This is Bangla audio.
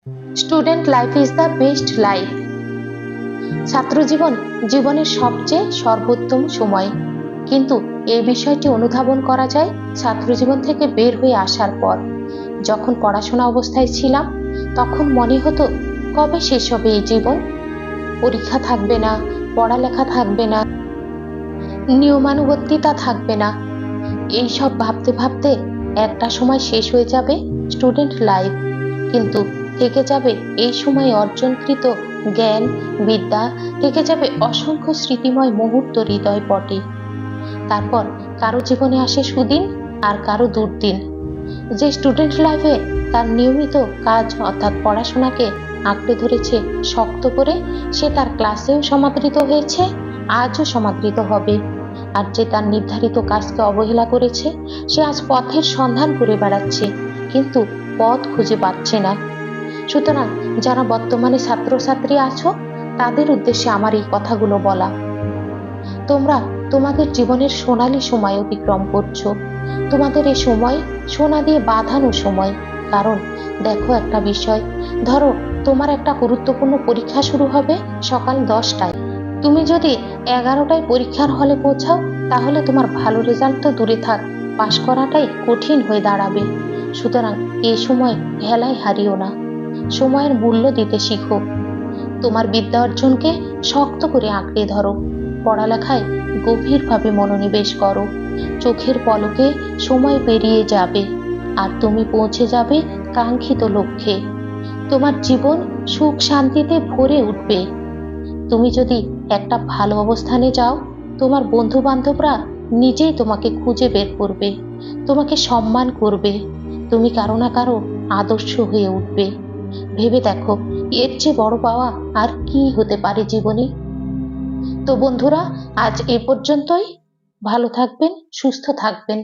Student life is the best life. ছাত্র জীবন জীবনের সবচেয়ে সর্বোত্তম সময়, কিন্তু এই বিষয়টি অনুধাবন করা যায় ছাত্র জীবন থেকে বের হয়ে আসার পর। যখন পড়াশোনা অবস্থায় ছিলাম তখন মনে হতো কবে শেষ হবে এই জীবন। পরীক্ষা থাকবে না, পড়ালেখা থাকবে না, নিয়মানুবর্তিতা থাকবে না। এইসব ভাবতে ভাবতে একটা সময় শেষ হয়ে যাবে স্টুডেন্ট লাইফ, কিন্তু থেকে যাবে এই সময় অর্জনকৃত জ্ঞান, বিদ্যা, থেকে যাবে অসংখ্য স্মৃতিময় মুহূর্ত হৃদয় পটে। তারপর কারো জীবনে আসে সুদিন, আর কারো দুর্দিন। যে স্টুডেন্ট লাইফে তার নিয়মিত কাজ অর্থাৎ পড়াশোনাকে আঁকড়ে ধরেছে শক্ত করে, সে তার ক্লাসেও সমাদৃত হয়েছে, আজও সমাদৃত হবে। আর যে তার নির্ধারিত কাজকে অবহেলা করেছে, সে আজ পথের সন্ধান করে বেড়াচ্ছে, কিন্তু পথ খুঁজে পাচ্ছে না। সুতরাং যারা বর্তমানে ছাত্রছাত্রী আছো, তাদের উদ্দেশ্যে আমার এই কথাগুলো বলা। তোমরা তোমাদের জীবনের সোনালী সময় অতিক্রম করছো। তোমাদের এই সময় সোনা দিয়ে বাঁধানো সময়। কারণ দেখো একটা বিষয়, ধরো তোমার একটা গুরুত্বপূর্ণ পরীক্ষা শুরু হবে সকাল 10টায়। তুমি যদি 11টায় পরীক্ষার হলে পৌঁছাও, তাহলে তোমার ভালো রেজাল্ট তো দূরে থাক, পাশ করাটাই কঠিন হয়ে দাঁড়াবে। সুতরাং এই সময় হেলায় হারিও না, সময়ের মূল্য দিতে শিখো। তোমার বিদ্যা অর্জনকে শক্ত করে আঁকড়ে ধরো, পড়ালেখায় গভীরভাবে মনোনিবেশ করো। চোখের পলকে সময় পেরিয়ে যাবে, আর তুমি পৌঁছে যাবে কাঙ্ক্ষিত লক্ষ্যে। তোমার জীবন সুখ শান্তিতে ভরে উঠবে। তুমি যদি একটা ভালো অবস্থানে যাও, তোমার বন্ধু বান্ধবরা নিজেই তোমাকে খুঁজে বের করবে, তোমাকে সম্মান করবে। তুমি কারো না কারো আদর্শ হয়ে উঠবে। ভেবে দেখো, এর চেয়ে বড় পাওয়া আর কি হতে পারে জীবনে। তো বন্ধুরা, আজ এ পর্যন্তই। ভালো থাকবেন, সুস্থ থাকবেন।